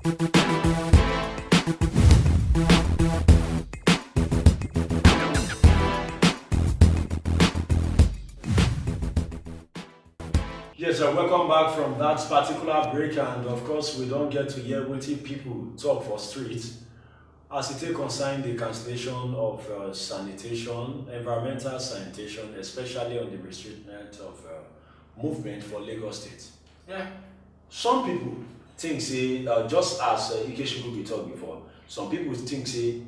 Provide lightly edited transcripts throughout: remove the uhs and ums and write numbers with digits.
Yes, welcome back from that particular break, and of course, we don't get to hear what people talk for streets as it take concern the cancellation of sanitation, environmental sanitation, especially on the restriction of movement for Lagos State. Yeah, some people think say just as Ikechukwu we talked before, some people think say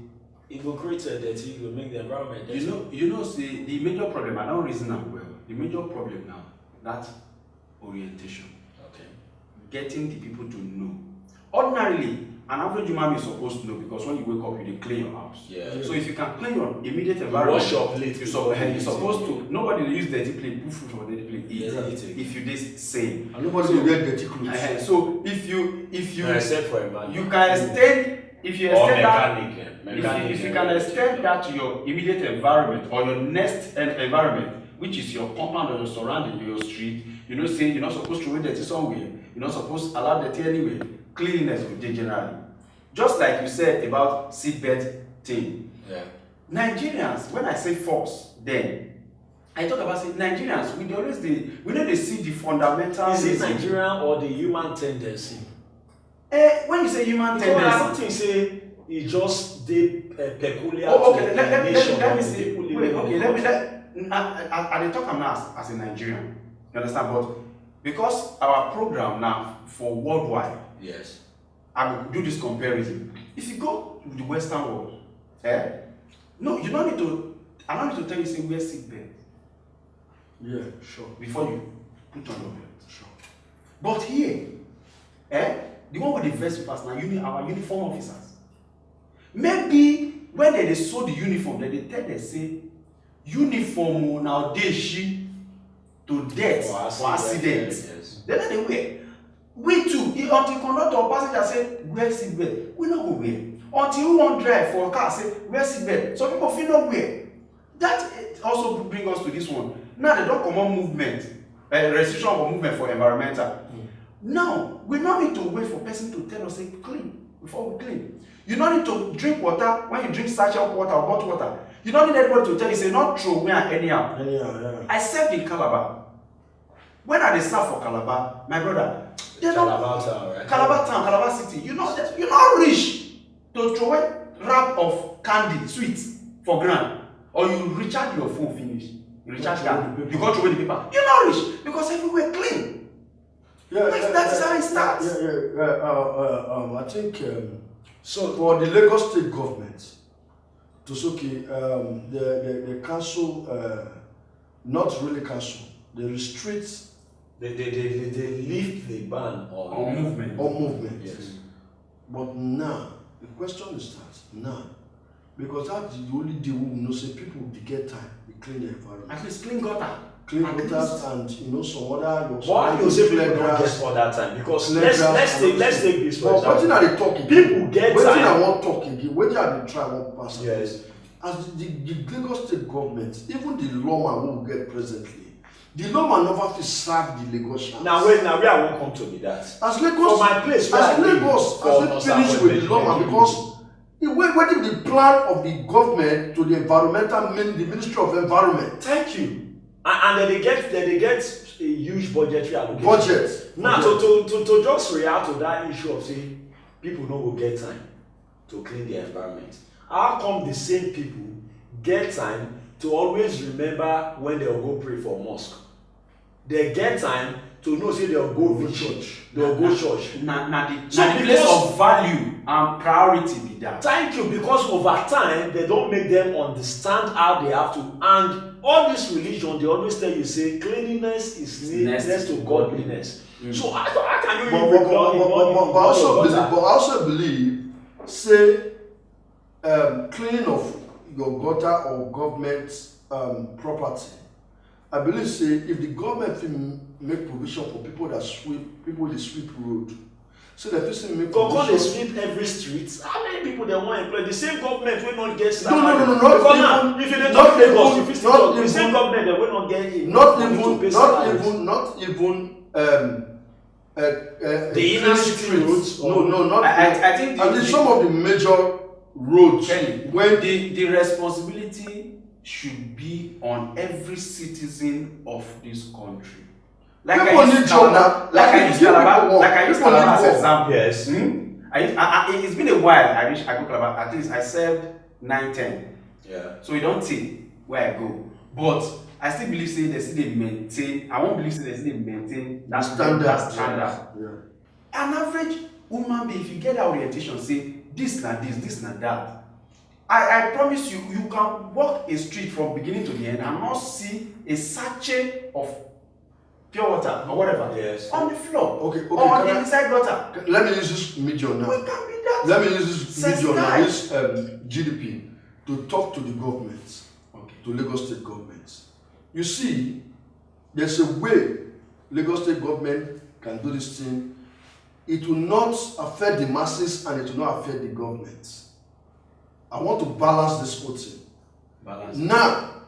it will create a dirty, it will make the environment dirty. See, the major problem, I don't reason that well. The major problem now, that orientation. Okay. Getting the people to know. Ordinarily, an average human being is supposed to know because when you wake up, you clean your house. Yeah. So if you can clean your immediate environment, wash your plate. you're supposed to. Nobody will use dirty plate, put food from dirty plate. Eat. If you this same. And nobody will get dirty clothes. So if you except for a man, you can extend. If you extend mechanic, if you can extend that to your immediate environment or your next environment, which is your compound or your surrounding, your street, say you're not supposed to throw dirty somewhere, you're not supposed to allow dirty anywhere. Cleanliness will be generally. Just like you said about seatbelt thing. Yeah. Nigerians, when I say force, then I talk about Nigerians, we know they see the fundamental. Is it Nigerian or the human tendency? When you say human tendency, I don't think say it's just the peculiar. Okay, let me see. Wait, okay, I talk now as a Nigerian. You understand? But because our program now for worldwide, yes, I will do this comparison. If you go to the Western world, no, you don't need to. I don't need to tell you say wear seatbelt. Yeah, sure. Before you put on your belt, sure. But here, the one with the vest pass now, our uniform officers. Maybe when they sew the uniform, they tell they say uniform now they she to death for accident. Yes. Then they wear. We too, until conductor or passenger say wear seatbelt, we not go wear. Until we won't drive for a car say wear seatbelt, some people feel not wear. That also brings us to this one. Now they don't come on movement, restriction of movement for environmental. Now we don't need to wait for person to tell us say clean before we clean. You don't need to drink water when you drink sachet water or bottled water. You don't need anybody to tell you say not throw away anyhow. Yeah. I served in Calabar. When I serve for Calabar, my brother, Calabar town, right? Calabar town, Calabar city, you're not rich to throw away wrap of candy, sweets for ground. Or you recharge your phone finish. You recharge card, you go throw away the paper. You're not rich because everywhere clean. That is how it starts. I think so. For the Lagos State government, to the council, not really council, they restrict. They lift the ban on movement. On movement. Yes. But now the question is that now, because that's the only day we know say people will get time to clean the environment. At least clean gutter. Clean gutters and some other. Why you say people don't get all that time? Because let's take this for example. Wetin I dey talk again? People get time. Wetin I wan talk again? Wetin I dey try wan pass? Yes. As the Lagos State government, even the lawman who we get presently, the lawman never fit serve the Lagosians. Now where I won't come to be that. As Lagos, for my place, as Lagos, as they finish with the lawman because wetin the plan of the government to the environmental, the Ministry of Environment. Thank you. And then they get a huge budgetary allocation. Budget. Now to just react to that issue of saying people no go get time to clean the environment. How come the same people get time to always remember when they'll go pray for mosque? They get time to know say they'll go church. They'll go church. Now the place of value and priority be that. Thank you, because over time they don't make them understand how they have to. And all this religion, they always tell you say cleanliness is next to godliness. So how can you even but I also believe say cleaning of your gutter or government property. I believe say if the government will make provision for people that sweep road, so that people make provision. They sweep every street. How many people they want to employ? The same government will not get staff. No, not if you don't Lagos, if it's not the same government, they will not get it. Not even the inner city roads. No, not. I think and some of the major roads. Kelly, when the responsibility should be on every citizen of this country. Like people need job now. Like I use Calabar as example. Yes. It's been a while. I go Calabar. At least I served 9-10. Yeah. So we don't see where I go. But I still believe say they still maintain. I won't believe say they still maintain that standard. Yeah. An average woman being, if you get that orientation, say this na that. I promise you, you can walk a street from beginning to the end and not see a sachet of pure water or whatever on the floor. Okay. Or on the inside gutter. Let me use this medium now. We can be that. Let me use this medium now, this GDP, to talk to the government, to Lagos State government. You see, there's a way Lagos State government can do this thing. It will not affect the masses and it will not affect the government. I want to balance this whole thing. Now,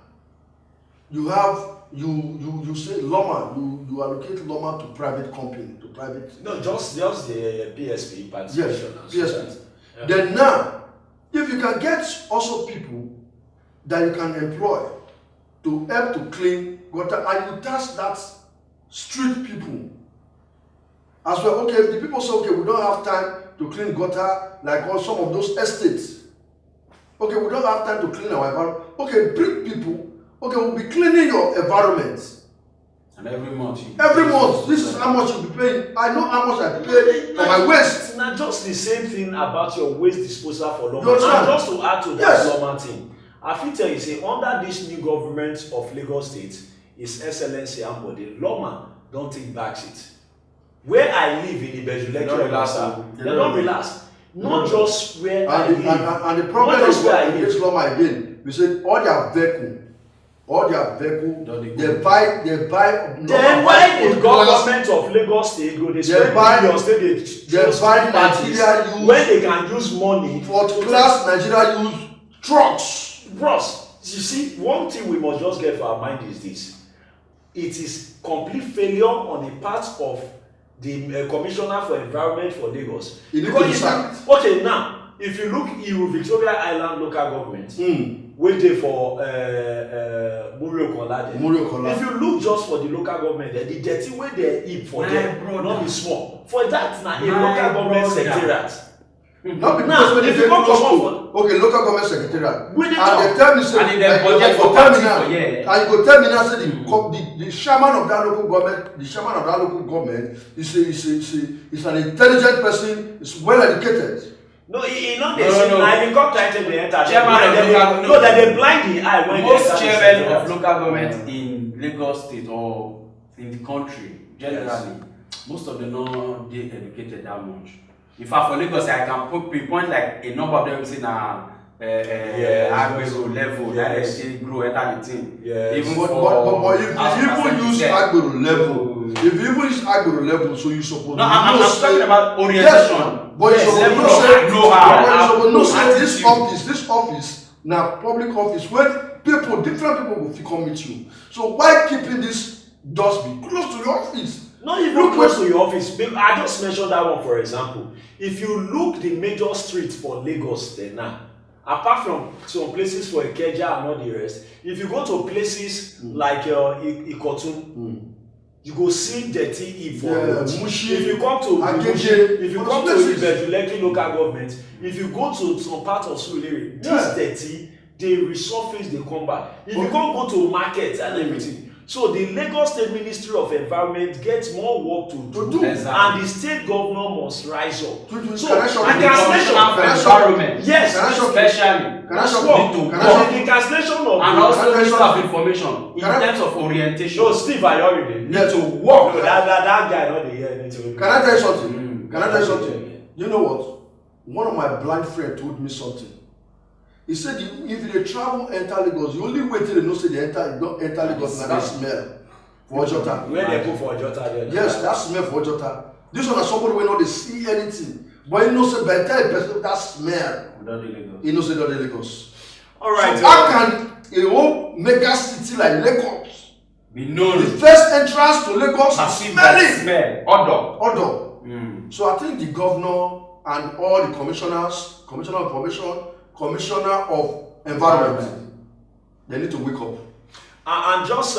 you have you say Loma, you allocate Loma to private company, to private. No, just the PSP participation. Yes, PSP. Yeah. Then now, if you can get also people that you can employ to help to clean gutter, and you task that street people as well. Okay, the people say, okay, we don't have time to clean gutter like on some of those estates. Okay, we don't have time to clean our environment. Okay, bring people. Okay, we'll be cleaning your environment. And every month. This is how much you'll be paying. I know how much I pay for my waste. It's not just the same thing about your waste disposal for Loma. And just to add to that Loma thing, I feel tell you, say, under this new government of Lagos State, His Excellency Ambode, Loma don't take back seat. Where I live in Ibeju Lekki, they don't relax. Not just where I live. And the problem is what this Loma again. We said all their vehicle, they buy. Then why the government of Lagos State go they spend millions, they buy Nigeria use when they can use money for class Nigeria use trucks. Bros, you see, one thing we must just get for our mind is this: it is complete failure on the part of the Commissioner for Environment for Lagos. Okay, now if you look Iru Victoria Island local government, wey dey for Muri-Okola. If you look just for the local government, the dirty wey they heap for them not be small. For that, na a local government secretariat. Not because when you go to school, okay, local government secretariat, and they tell me say, and you go tell me now say the chairman of that local government, is an intelligent person, is well educated. No, he not the same. I been come trying to enter. No, that they blind the eye when most chairmen of local government in Lagos State or in the country generally, most of them not they educated that much. In fact, for Lagos, I can pinpoint like a number of them say na Agbero level that they grow enter the team. Even but if you even use Agbero level, so you suppose. No, I'm talking about orientation. But you suppose say this office now public office where different people will come meet you. So why keeping this dustbin close to your office? Not even close to your office. I just mentioned that one for example. If you look the major streets for Lagos there now, apart from some places for Ikeja and all the rest, if you go to places like Ikotun, you go see dirty heap for Mushi. If you come to Ibeju Lekki local government, if you go to some part of Surulere, this dirty, they resurface, they come back. If you can't go to market and everything. So the Lagos State Ministry of Environment gets more work to do, and the state governor must rise up. So and cancellation of environment, yes, especially the cancellation of and also Minister of Information in terms of orientation. No, Steve Ayoride need to work. No, that guy not the year need to. Can I tell you something? Can I tell you something? You know what? One of my blind friends told me something. He said if they travel enter Lagos, the only way till they know say they enter Lagos na that smell for Ojota. Where they go for Ojota there? Yes, that smell for Ojota. This one is somebody wey no dey see anything, but he knows say by the time person that smell, he knows say that dey Lagos. All right. So how can a whole mega city like Lagos We know the first entrance to Lagos smell. Odor. So I think the governor and all the commissioners, commissioner of information, commissioner of environment, they need to wake up. And just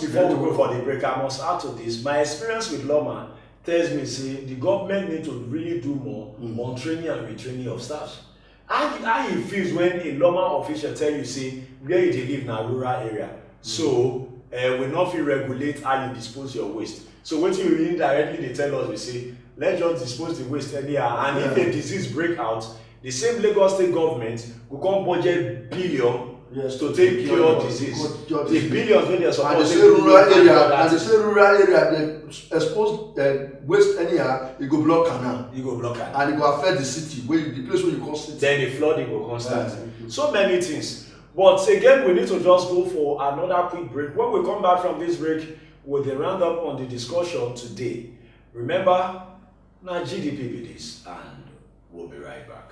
before we go for the break, I must add to this. My experience with Loma tells me, say, the government need to really do more on training and retraining of staff. How it feels when a Loma official tell you, say, where you live in a rural area, so we not feel regulate how you dispose your waste. So what you really directly they tell us, we say, let's just dispose the waste anyhow. And if a disease break out, the same Lagos state government will come budget billion to take cure disease. The billions when they are supposed and they say rural area, they expose waste anyhow, it go block canal. And it go affect the city, the place where you call city. Then the flooding will constant. So many things. But again, we need to just go for another quick break. When we come back from this break, we'll round up on the discussion today. Remember, now GDP be this, and we'll be right back.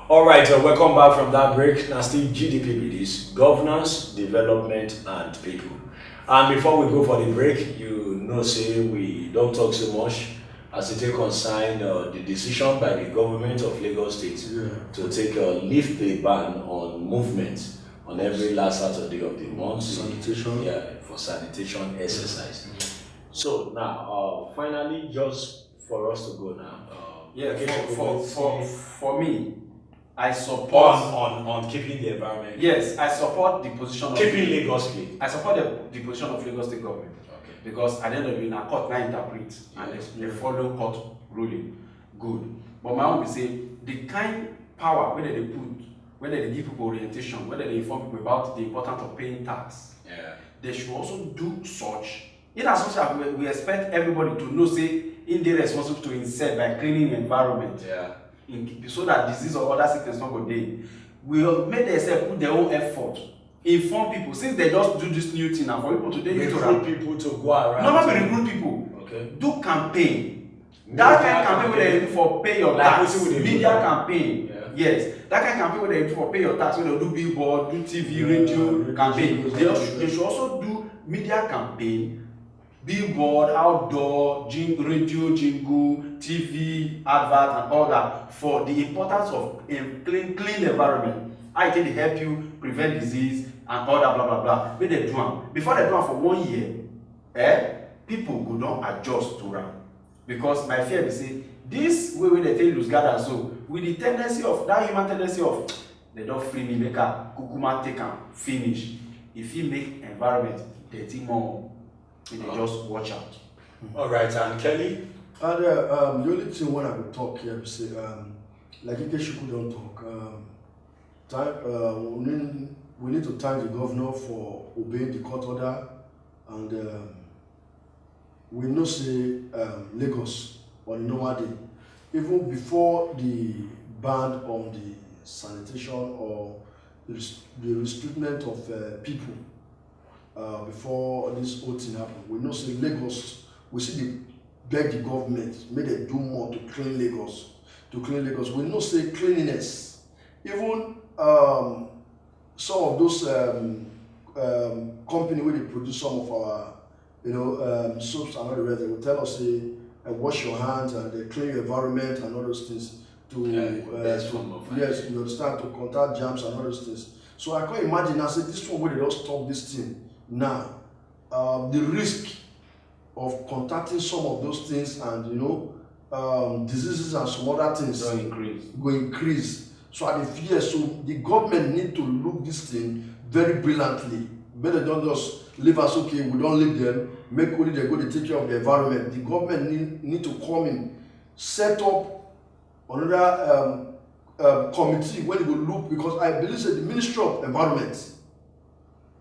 All right, welcome back from that break. Now still GDP be this, governance, development, and people. And before we go for the break, you know, say we don't talk so much as it take concern the decision by the government of Lagos State to take lift the ban on movement on every last Saturday of the month. Sanitation. For sanitation exercise. So now, finally, just for us to go now. For me, I support on keeping the environment. Yes, I support the position keeping Lagos clean. I support the position of Lagos State government. Okay. Because at the end of the day, a court now interpret and they follow court ruling. Good. But my own will say the kind power whether they put, whether they give people orientation, whether they inform people about the importance of paying tax. Yeah. They should also do such. In as much as we expect everybody to know, say, in they responsible to insert by cleaning the environment. Yeah. So that disease or other sickness not go there. We'll make themselves put their own effort, inform people. Since they just do this new thing now, for people today, recruit people to go around. Not recruit people. Okay. Do campaign. That kind of campaign where they do for pay your tax. Media campaign. Yeah. Yes. That kind of campaign where they do for pay your tax. When they do billboard, do TV, radio campaign. They should also do media campaign. Billboard, outdoor, radio, jingle, TV, advert, and all that for the importance of a clean environment. I think they help you prevent disease and all that blah blah blah. When they do it, before they do it for 1 year, people go not adjust to it. Because my fear is say this way when they tell you lose gather so with the tendency of that human tendency of they don't free me make a kukuma take and finish. If you make environment dirty more. They just watch out. All right, and Kelly? And the only thing when I will talk here is say, like Ikechukwu don't talk. We need to thank the governor for obeying the court order, and we know say Lagos on normal day, even before the ban on the sanitation or the restriction of people. Before this whole thing happened, we know say Lagos, we see the beg the government, may they do more to clean Lagos. We know say cleanliness. Even some of those companies where they produce some of our soaps and all the rest, they will tell us say wash your hands and they clean your environment and all those things yes, you understand, to contact germs and all those things. So I can't imagine I say this one where they don't stop this thing. Now, the risk of contacting some of those things and diseases and some other things will increase. So I fear so the government need to look this thing very brilliantly. Better don't just leave us okay, we don't leave them, make only they go to take care of the environment. The government need to come in, set up another committee when it will look, because I believe that the Ministry of Environment,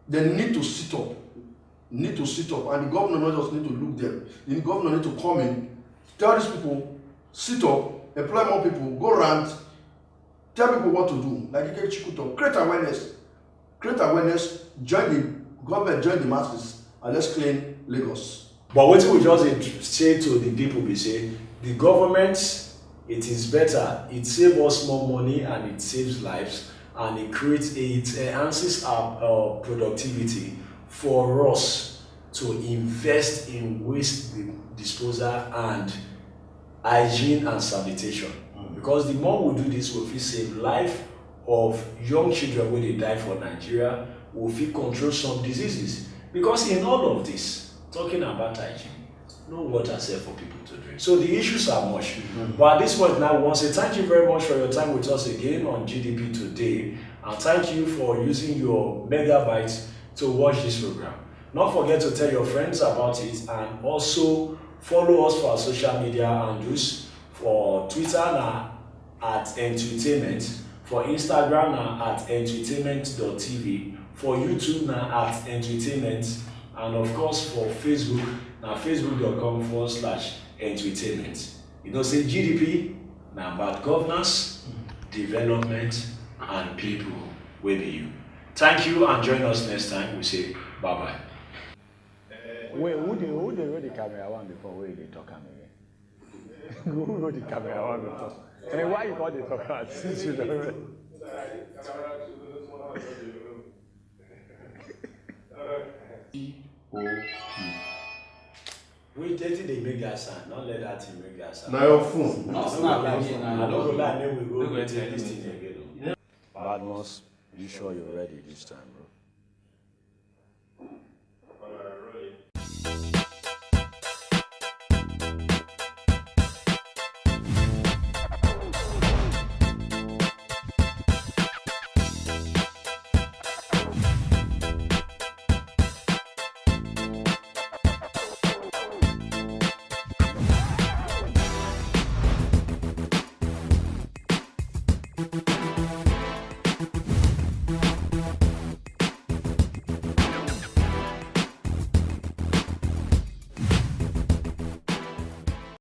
they need to sit up, and the governor not just need to look them. The governor need to come in, tell these people, sit up, employ more people, go around, tell people what to do. Like Ikechukwu, create awareness, join the government, join the masses, and let's clean Lagos. But what we just say to the people, we say the government, it is better, it saves us more money and it saves lives, and it enhances our productivity for us to invest in waste disposal and hygiene and sanitation. Because the more we do this, we will save life of young children when they die for Nigeria, we will control some diseases. Because in all of this, talking about hygiene, no water safe for people to drink. So the issues are much. But at this point now, we want to say thank you very much for your time with us again on GDP Today. And thank you for using your megabytes to watch this program. Don't forget to tell your friends about it, and also follow us for our social media handles. For Twitter now at Entertainment, for Instagram now at entertainment.tv, for YouTube now at Entertainment, and of course for Facebook now facebook.com/entertainment. You know, say GDP now about governance, development, and people with you. Thank you, and join us next time. We say bye bye. Wait, who they wrote the camera one before? Where they talk again? Who wrote the camera one before? And why you call the talker since you don't know? We dating they make that sound. Don't let that thing make that sound. Now your phone. Not snap again. I don't go lie, then we go take this thing again. Badmus, you sure you're ready this time, bro? Thank you.